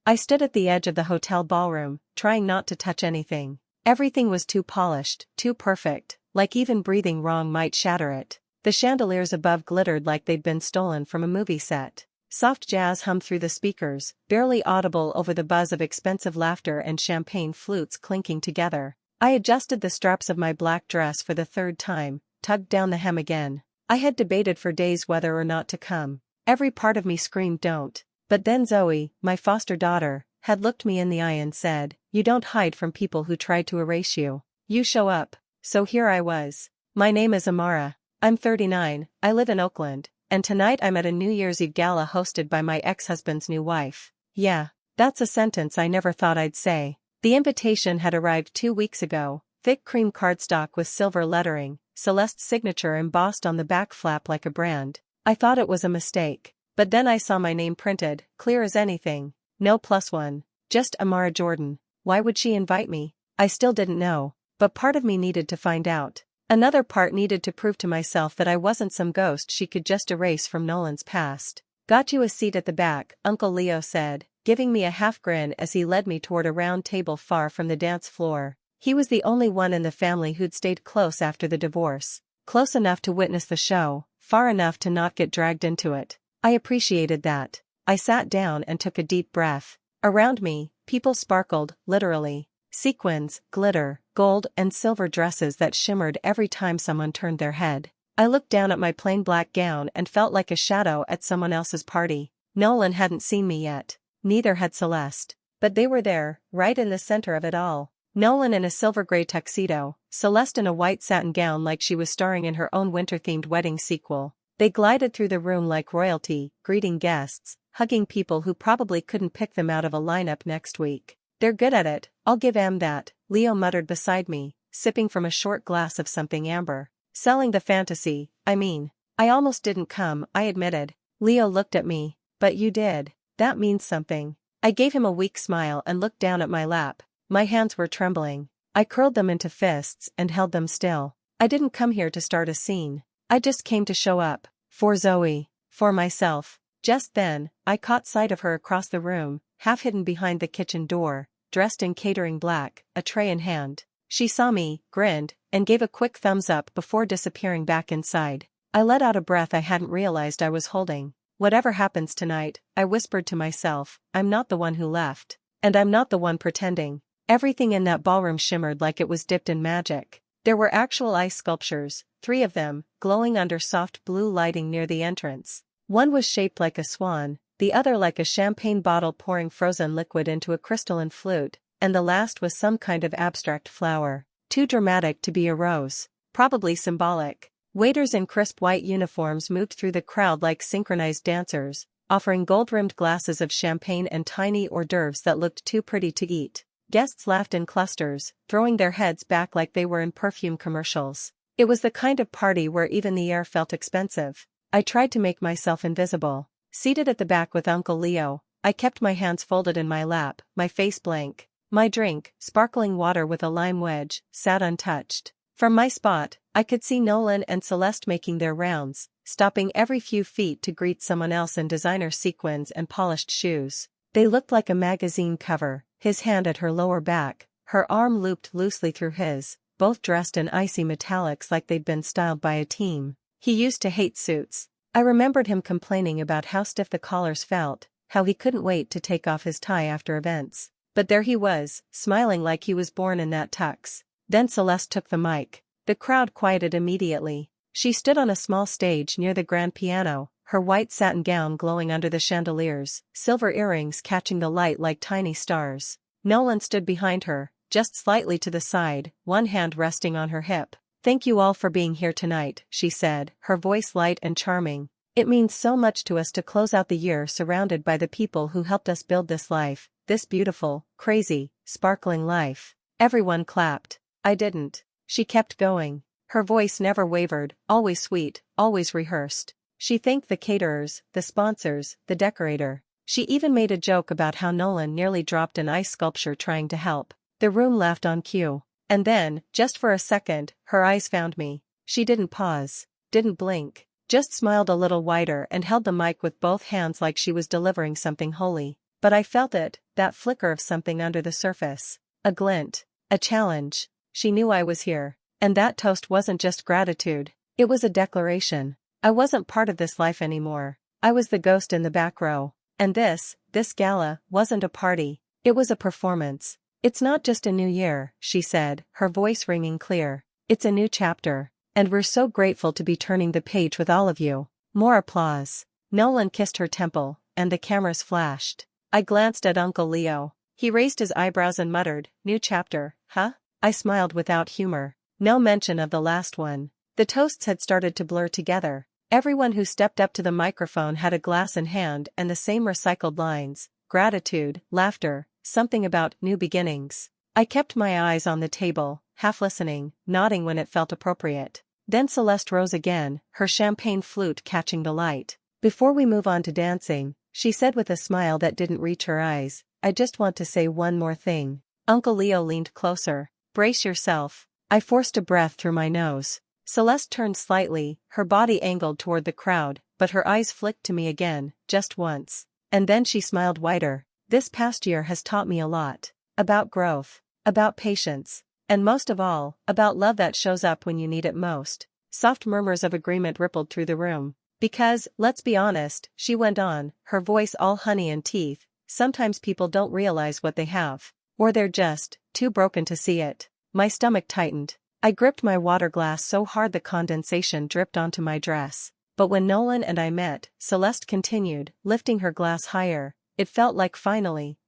I stood at the edge of the hotel ballroom, trying not to touch anything. Everything was too polished, too perfect, like even breathing wrong might shatter it. The chandeliers above glittered like they'd been stolen from a movie set. Soft jazz hummed through the speakers, barely audible over the buzz of expensive laughter and champagne flutes clinking together. I adjusted the straps of my black dress for the third time, tugged down the hem again. I had debated for days whether or not to come. Every part of me screamed don't. But then Zoe, my foster daughter, had looked me in the eye and said, "You don't hide from people who try to erase you. You show up." So here I was. My name is Amara. I'm 39, I live in Oakland, and tonight I'm at a New Year's Eve gala hosted by my ex-husband's new wife. Yeah, that's a sentence I never thought I'd say. The invitation had arrived 2 weeks ago, thick cream cardstock with silver lettering, Celeste's signature embossed on the back flap like a brand. I thought it was a mistake. But then I saw my name printed, clear as anything. No +1. Just Amara Jordan. Why would she invite me? I still didn't know. But part of me needed to find out. Another part needed to prove to myself that I wasn't some ghost she could just erase from Nolan's past. "Got you a seat at the back," Uncle Leo said, giving me a half grin as he led me toward a round table far from the dance floor. He was the only one in the family who'd stayed close after the divorce. Close enough to witness the show, far enough to not get dragged into it. I appreciated that. I sat down and took a deep breath. Around me, people sparkled, literally. Sequins, glitter, gold and silver dresses that shimmered every time someone turned their head. I looked down at my plain black gown and felt like a shadow at someone else's party. Nolan hadn't seen me yet. Neither had Celeste. But they were there, right in the center of it all. Nolan in a silver-gray tuxedo, Celeste in a white satin gown like she was starring in her own winter-themed wedding sequel. They glided through the room like royalty, greeting guests, hugging people who probably couldn't pick them out of a lineup next week. "They're good at it, I'll give Em that," Leo muttered beside me, sipping from a short glass of something amber. "Selling the fantasy, I mean." "I almost didn't come," I admitted. Leo looked at me. "But you did. That means something." I gave him a weak smile and looked down at my lap. My hands were trembling. I curled them into fists and held them still. I didn't come here to start a scene. I just came to show up. For Zoe. For myself. Just then, I caught sight of her across the room, half hidden behind the kitchen door, dressed in catering black, a tray in hand. She saw me, grinned, and gave a quick thumbs up before disappearing back inside. I let out a breath I hadn't realized I was holding. Whatever happens tonight, I whispered to myself, I'm not the one who left. And I'm not the one pretending. Everything in that ballroom shimmered like it was dipped in magic. There were actual ice sculptures, 3 of them, glowing under soft blue lighting near the entrance. One was shaped like a swan, the other like a champagne bottle pouring frozen liquid into a crystalline flute, and the last was some kind of abstract flower. Too dramatic to be a rose. Probably symbolic. Waiters in crisp white uniforms moved through the crowd like synchronized dancers, offering gold-rimmed glasses of champagne and tiny hors d'oeuvres that looked too pretty to eat. Guests laughed in clusters, throwing their heads back like they were in perfume commercials. It was the kind of party where even the air felt expensive. I tried to make myself invisible. Seated at the back with Uncle Leo, I kept my hands folded in my lap, my face blank. My drink, sparkling water with a lime wedge, sat untouched. From my spot, I could see Nolan and Celeste making their rounds, stopping every few feet to greet someone else in designer sequins and polished shoes. They looked like a magazine cover, his hand at her lower back, her arm looped loosely through his, both dressed in icy metallics like they'd been styled by a team. He used to hate suits. I remembered him complaining about how stiff the collars felt, how he couldn't wait to take off his tie after events. But there he was, smiling like he was born in that tux. Then Celeste took the mic. The crowd quieted immediately. She stood on a small stage near the grand piano, her white satin gown glowing under the chandeliers, silver earrings catching the light like tiny stars. Nolan stood behind her, just slightly to the side, one hand resting on her hip. "Thank you all for being here tonight," she said, her voice light and charming. "It means so much to us to close out the year surrounded by the people who helped us build this life, this beautiful, crazy, sparkling life." Everyone clapped. I didn't. She kept going. Her voice never wavered, always sweet, always rehearsed. She thanked the caterers, the sponsors, the decorator. She even made a joke about how Nolan nearly dropped an ice sculpture trying to help. The room laughed on cue. And then, just for a second, her eyes found me. She didn't pause, didn't blink, just smiled a little wider and held the mic with both hands like she was delivering something holy. But I felt it, that flicker of something under the surface. A glint. A challenge. She knew I was here. And that toast wasn't just gratitude. It was a declaration. I wasn't part of this life anymore. I was the ghost in the back row. And this gala, wasn't a party. It was a performance. It's not just a new year, she said, her voice ringing clear. It's a new chapter. And we're so grateful to be turning the page with all of you. More applause. Nolan kissed her temple, and the cameras flashed. I glanced at Uncle Leo. He raised his eyebrows and muttered, "New chapter, huh?" I smiled without humor. No mention of the last one. The toasts had started to blur together. Everyone who stepped up to the microphone had a glass in hand and the same recycled lines: gratitude, laughter, something about new beginnings. I kept my eyes on the table, half listening, nodding when it felt appropriate. Then Celeste rose again, her champagne flute catching the light. "Before we move on to dancing," she said with a smile that didn't reach her eyes, "I just want to say one more thing." Uncle Leo leaned closer. "Brace yourself." I forced a breath through my nose. Celeste turned slightly, her body angled toward the crowd, but her eyes flicked to me again, just once. And then she smiled wider. "This past year has taught me a lot. About growth. About patience. And most of all, about love that shows up when you need it most." Soft murmurs of agreement rippled through the room. "Because, let's be honest," she went on, her voice all honey and teeth, "sometimes people don't realize what they have. Or they're just too broken to see it." My stomach tightened. I gripped my water glass so hard the condensation dripped onto my dress. But when Nolan and I met, Celeste continued, lifting her glass higher, it felt like finally,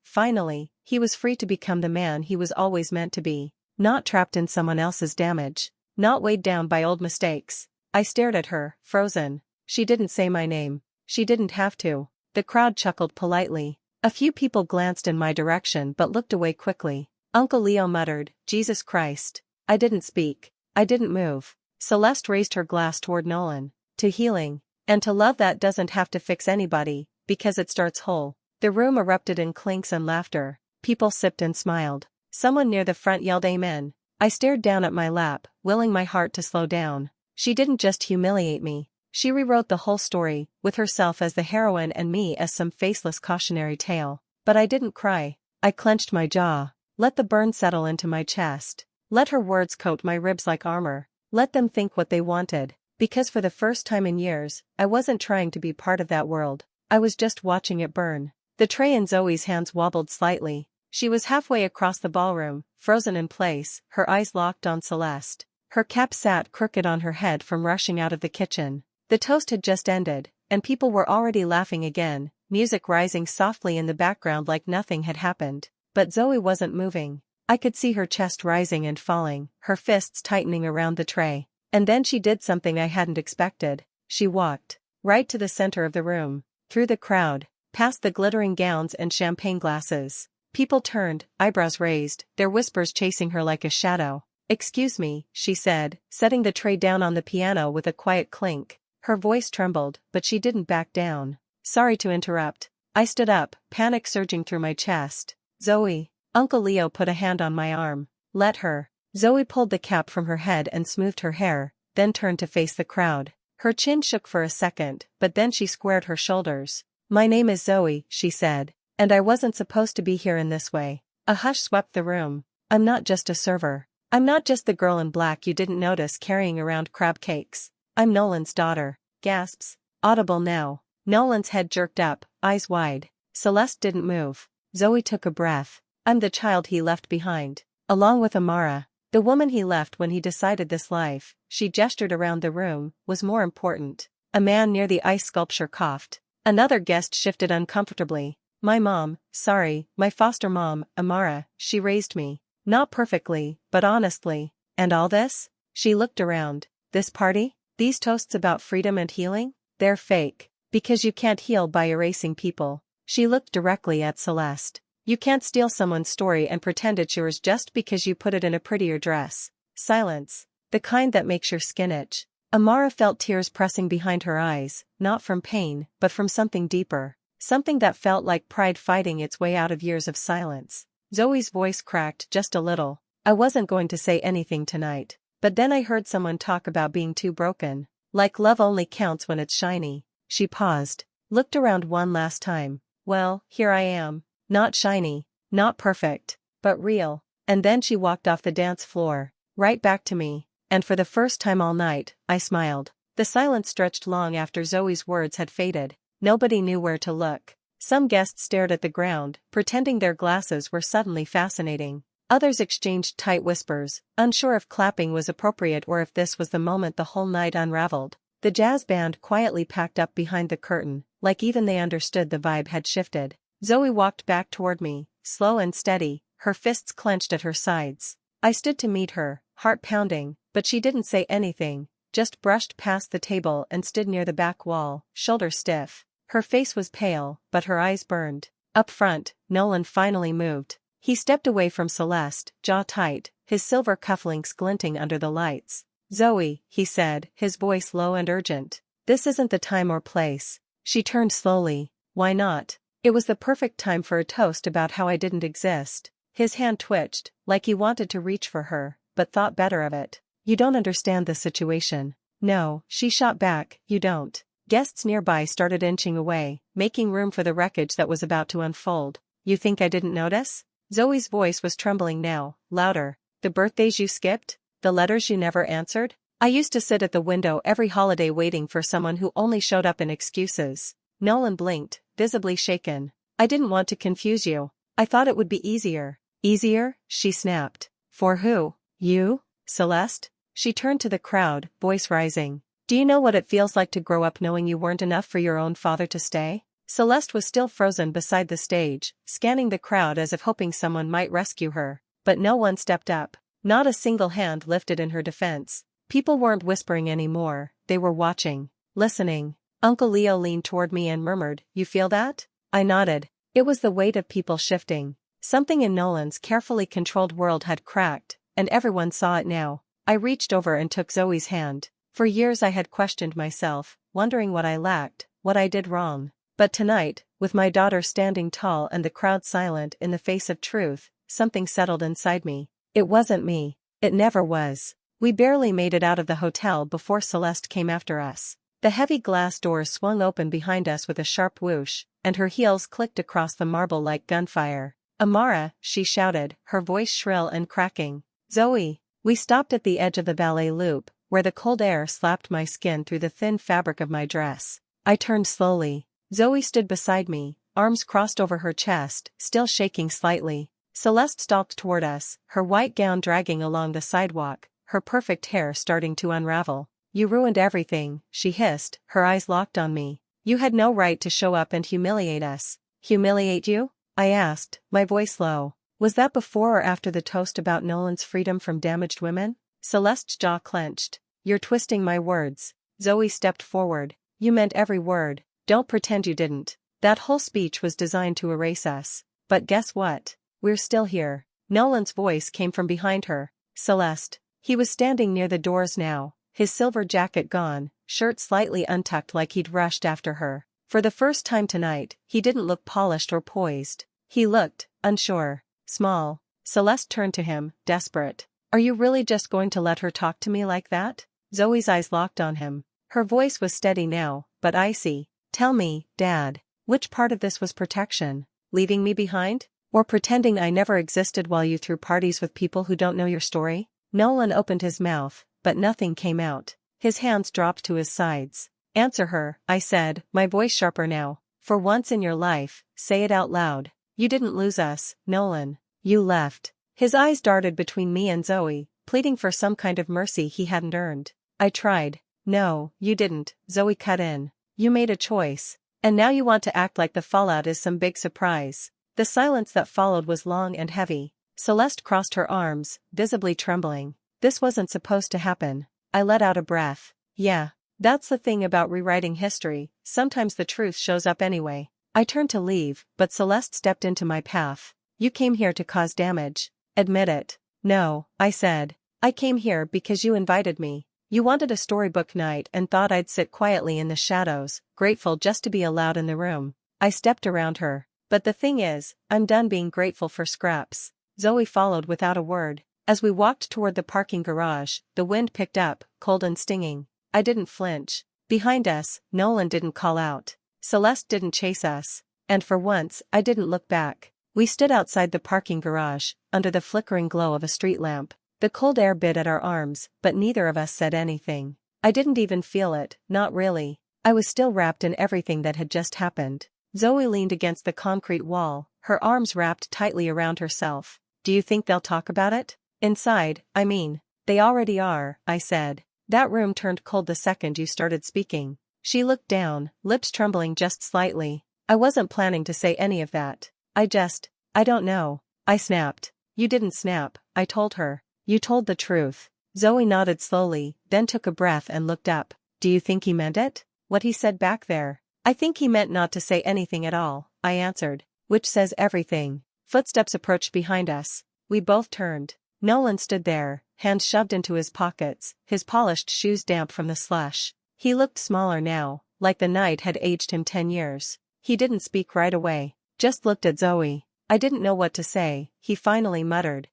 he was free to become the man he was always meant to be. Not trapped in someone else's damage. Not weighed down by old mistakes. I stared at her, frozen. She didn't say my name. She didn't have to. The crowd chuckled politely. A few people glanced in my direction but looked away quickly. Uncle Leo muttered, "Jesus Christ." I didn't speak. I didn't move. Celeste raised her glass toward Nolan. "To healing. And to love that doesn't have to fix anybody, because it starts whole." The room erupted in clinks and laughter. People sipped and smiled. Someone near the front yelled amen. I stared down at my lap, willing my heart to slow down. She didn't just humiliate me. She rewrote the whole story, with herself as the heroine and me as some faceless cautionary tale. But I didn't cry. I clenched my jaw. Let the burn settle into my chest. Let her words coat my ribs like armor. Let them think what they wanted. Because for the first time in years, I wasn't trying to be part of that world. I was just watching it burn. The tray in Zoe's hands wobbled slightly. She was halfway across the ballroom, frozen in place, her eyes locked on Celeste. Her cap sat crooked on her head from rushing out of the kitchen. The toast had just ended, and people were already laughing again, music rising softly in the background like nothing had happened. But Zoe wasn't moving. I could see her chest rising and falling, her fists tightening around the tray. And then she did something I hadn't expected. She walked right to the center of the room, through the crowd, past the glittering gowns and champagne glasses. People turned, eyebrows raised, their whispers chasing her like a shadow. "Excuse me," she said, setting the tray down on the piano with a quiet clink. Her voice trembled, but she didn't back down. "Sorry to interrupt." I stood up, panic surging through my chest. "Zoe." Uncle Leo put a hand on my arm. "Let her." Zoe pulled the cap from her head and smoothed her hair, then turned to face the crowd. Her chin shook for a second, but then she squared her shoulders. "My name is Zoe," she said, "and I wasn't supposed to be here in this way." A hush swept the room. "I'm not just a server. I'm not just the girl in black you didn't notice carrying around crab cakes. I'm Nolan's daughter." Gasps. Audible now. Nolan's head jerked up, eyes wide. Celeste didn't move. Zoe took a breath. "I'm the child he left behind. Along with Amara. The woman he left when he decided this life," she gestured around the room, "was more important." A man near the ice sculpture coughed. Another guest shifted uncomfortably. "My mom, sorry, my foster mom, Amara, she raised me. Not perfectly, but honestly." "And all this?" She looked around. "This party? These toasts about freedom and healing? They're fake. Because you can't heal by erasing people." She looked directly at Celeste. "You can't steal someone's story and pretend it's yours just because you put it in a prettier dress." Silence. The kind that makes your skin itch. Amara felt tears pressing behind her eyes, not from pain, but from something deeper. Something that felt like pride fighting its way out of years of silence. Zoe's voice cracked just a little. "I wasn't going to say anything tonight. But then I heard someone talk about being too broken. Like love only counts when it's shiny." She paused. Looked around one last time. Well, here I am. Not shiny, not perfect, but real. And then she walked off the dance floor, right back to me, and for the first time all night, I smiled. The silence stretched long after Zoe's words had faded. Nobody knew where to look. Some guests stared at the ground, pretending their glasses were suddenly fascinating. Others exchanged tight whispers, unsure if clapping was appropriate or if this was the moment the whole night unraveled. The jazz band quietly packed up behind the curtain, like even they understood the vibe had shifted. Zoe walked back toward me, slow and steady, her fists clenched at her sides. I stood to meet her, heart pounding, but she didn't say anything, just brushed past the table and stood near the back wall, shoulders stiff. Her face was pale, but her eyes burned. Up front, Nolan finally moved. He stepped away from Celeste, jaw tight, his silver cufflinks glinting under the lights. "Zoe," he said, his voice low and urgent. "This isn't the time or place." She turned slowly. "Why not?" It was the perfect time for a toast about how I didn't exist. His hand twitched, like he wanted to reach for her, but thought better of it. "You don't understand the situation." "No," she shot back, "you don't." Guests nearby started inching away, making room for the wreckage that was about to unfold. "You think I didn't notice?" Zoe's voice was trembling now, louder. "The birthdays you skipped? The letters you never answered? I used to sit at the window every holiday waiting for someone who only showed up in excuses." Nolan blinked, visibly shaken. "I didn't want to confuse you. I thought it would be easier." "Easier?" she snapped. "For who? You? Celeste?" She turned to the crowd, voice rising. "Do you know what it feels like to grow up knowing you weren't enough for your own father to stay?" Celeste was still frozen beside the stage, scanning the crowd as if hoping someone might rescue her. But no one stepped up. Not a single hand lifted in her defense. People weren't whispering anymore, they were watching, listening. Uncle Leo leaned toward me and murmured, "You feel that?" I nodded. It was the weight of people shifting. Something in Nolan's carefully controlled world had cracked, and everyone saw it now. I reached over and took Zoe's hand. For years I had questioned myself, wondering what I lacked, what I did wrong. But tonight, with my daughter standing tall and the crowd silent in the face of truth, something settled inside me. It wasn't me. It never was. We barely made it out of the hotel before Celeste came after us. The heavy glass doors swung open behind us with a sharp whoosh, and her heels clicked across the marble like gunfire. "Amara," she shouted, her voice shrill and cracking. "Zoe." We stopped at the edge of the ballet loop, where the cold air slapped my skin through the thin fabric of my dress. I turned slowly. Zoe stood beside me, arms crossed over her chest, still shaking slightly. Celeste stalked toward us, her white gown dragging along the sidewalk, her perfect hair starting to unravel. "You ruined everything," she hissed, her eyes locked on me. "You had no right to show up and humiliate us." "Humiliate you?" I asked, my voice low. Was that before or after the toast about Nolan's freedom from damaged women? Celeste's jaw clenched. "You're twisting my words." Zoe stepped forward. "You meant every word. Don't pretend you didn't. That whole speech was designed to erase us. But guess what? We're still here." Nolan's voice came from behind her. "Celeste." He was standing near the doors now, his silver jacket gone, shirt slightly untucked like he'd rushed after her. For the first time tonight, he didn't look polished or poised. He looked unsure, small. Celeste turned to him, desperate. "Are you really just going to let her talk to me like that?" Zoe's eyes locked on him. Her voice was steady now, but icy. "Tell me, Dad, which part of this was protection? Leaving me behind? Or pretending I never existed while you threw parties with people who don't know your story?" Nolan opened his mouth, but nothing came out. His hands dropped to his sides. "Answer her," I said, my voice sharper now. "For once in your life, say it out loud. You didn't lose us, Nolan. You left." His eyes darted between me and Zoe, pleading for some kind of mercy he hadn't earned. I tried. "No, you didn't," Zoe cut in. "You made a choice. And now you want to act like the fallout is some big surprise." The silence that followed was long and heavy. Celeste crossed her arms, visibly trembling. "This wasn't supposed to happen." I let out a breath. "Yeah. That's the thing about rewriting history, sometimes the truth shows up anyway." I turned to leave, but Celeste stepped into my path. "You came here to cause damage. Admit it." "No," I said. "I came here because you invited me. You wanted a storybook night and thought I'd sit quietly in the shadows, grateful just to be allowed in the room." I stepped around her. "But the thing is, I'm done being grateful for scraps." Zoe followed without a word. As we walked toward the parking garage, the wind picked up, cold and stinging. I didn't flinch. Behind us, Nolan didn't call out. Celeste didn't chase us. And for once, I didn't look back. We stood outside the parking garage, under the flickering glow of a street lamp. The cold air bit at our arms, but neither of us said anything. I didn't even feel it, not really. I was still wrapped in everything that had just happened. Zoe leaned against the concrete wall, her arms wrapped tightly around herself. Do you think they'll talk about it? Inside, I mean. They already are, I said. That room turned cold the second you started speaking. She looked down, lips trembling just slightly. I wasn't planning to say any of that. I don't know. I snapped. You didn't snap, I told her. You told the truth. Zoe nodded slowly, then took a breath and looked up. Do you think he meant it? What he said back there? I think he meant not to say anything at all, I answered. Which says everything. Footsteps approached behind us. We both turned. Nolan stood there, hands shoved into his pockets, his polished shoes damp from the slush. He looked smaller now, like the night had aged him 10 years. He didn't speak right away, just looked at Zoe. I didn't know what to say, he finally muttered.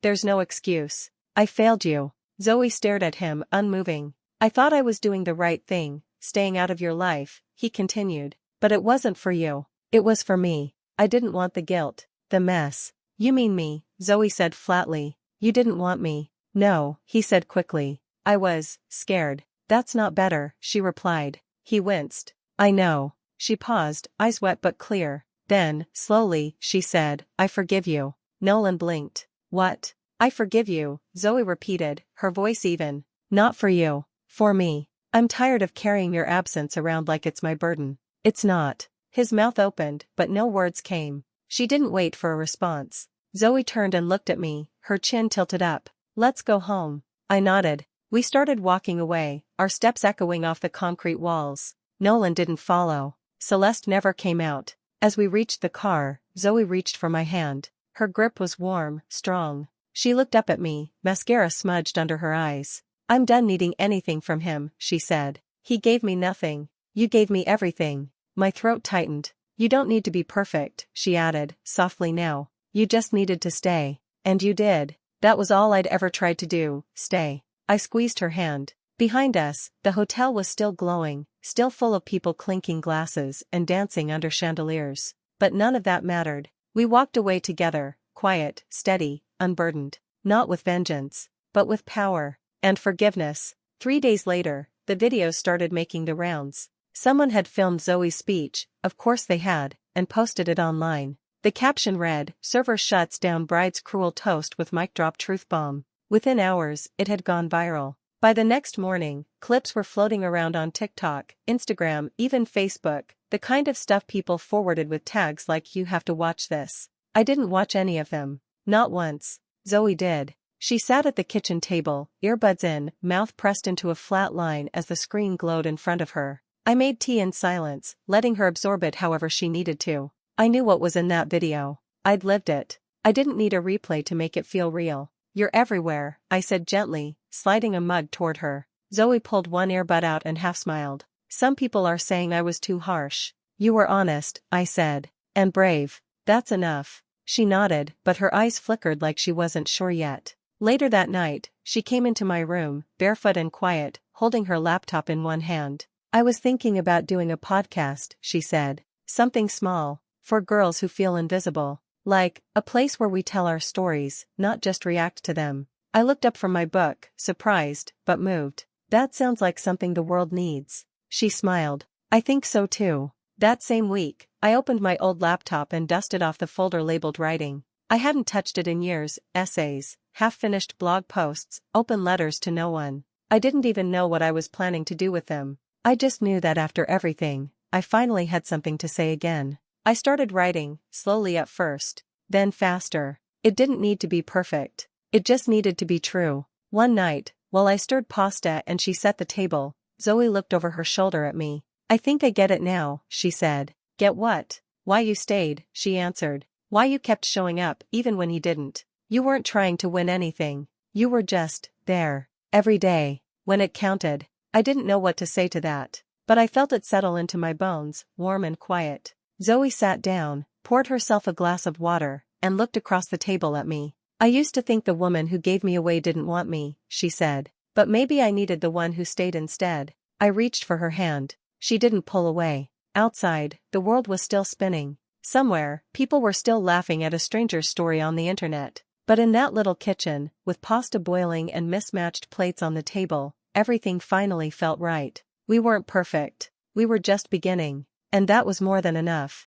There's no excuse. I failed you. Zoe stared at him, unmoving. I thought I was doing the right thing, staying out of your life, he continued. But it wasn't for you. It was for me. I didn't want the guilt, the mess. You mean me, Zoe said flatly. You didn't want me. No, he said quickly. I was scared. That's not better, she replied. He winced. I know. She paused, eyes wet but clear. Then, slowly, she said, I forgive you. Nolan blinked. What? I forgive you, Zoe repeated, her voice even. Not for you. For me. I'm tired of carrying your absence around like it's my burden. It's not. His mouth opened, but no words came. She didn't wait for a response. Zoe turned and looked at me, her chin tilted up. Let's go home. I nodded. We started walking away, our steps echoing off the concrete walls. Nolan didn't follow. Celeste never came out. As we reached the car, Zoe reached for my hand. Her grip was warm, strong. She looked up at me, mascara smudged under her eyes. I'm done needing anything from him, she said. He gave me nothing. You gave me everything. My throat tightened. You don't need to be perfect, she added, softly now. You just needed to stay. And you did. That was all I'd ever tried to do, stay. I squeezed her hand. Behind us, the hotel was still glowing, still full of people clinking glasses and dancing under chandeliers. But none of that mattered. We walked away together, quiet, steady, unburdened. Not with vengeance, but with power. And forgiveness. 3 days later, the videos started making the rounds. Someone had filmed Zoe's speech, of course they had, and posted it online. The caption read, Server shuts down bride's cruel toast with mic drop truth bomb. Within hours, it had gone viral. By the next morning, clips were floating around on TikTok, Instagram, even Facebook, the kind of stuff people forwarded with tags like you have to watch this. I didn't watch any of them. Not once. Zoe did. She sat at the kitchen table, earbuds in, mouth pressed into a flat line as the screen glowed in front of her. I made tea in silence, letting her absorb it however she needed to. I knew what was in that video. I'd lived it. I didn't need a replay to make it feel real. You're everywhere, I said gently, sliding a mug toward her. Zoe pulled one earbud out and half smiled. Some people are saying I was too harsh. You were honest, I said. And brave. That's enough. She nodded, but her eyes flickered like she wasn't sure yet. Later that night, she came into my room, barefoot and quiet, holding her laptop in one hand. I was thinking about doing a podcast, she said. Something small, for girls who feel invisible. Like, a place where we tell our stories, not just react to them. I looked up from my book, surprised, but moved. That sounds like something the world needs. She smiled. I think so too. That same week, I opened my old laptop and dusted off the folder labeled writing. I hadn't touched it in years, essays, half-finished blog posts, open letters to no one. I didn't even know what I was planning to do with them. I just knew that after everything, I finally had something to say again. I started writing, slowly at first, then faster. It didn't need to be perfect. It just needed to be true. One night, while I stirred pasta and she set the table, Zoe looked over her shoulder at me. I think I get it now, she said. Get what? Why you stayed, she answered. Why you kept showing up even when he didn't. You weren't trying to win anything. You were just there. Every day. When it counted. I didn't know what to say to that. But I felt it settle into my bones, warm and quiet. Zoe sat down, poured herself a glass of water, and looked across the table at me. I used to think the woman who gave me away didn't want me, she said. But maybe I needed the one who stayed instead. I reached for her hand. She didn't pull away. Outside, the world was still spinning. Somewhere, people were still laughing at a stranger's story on the internet. But in that little kitchen, with pasta boiling and mismatched plates on the table, everything finally felt right. We weren't perfect. We were just beginning. And that was more than enough.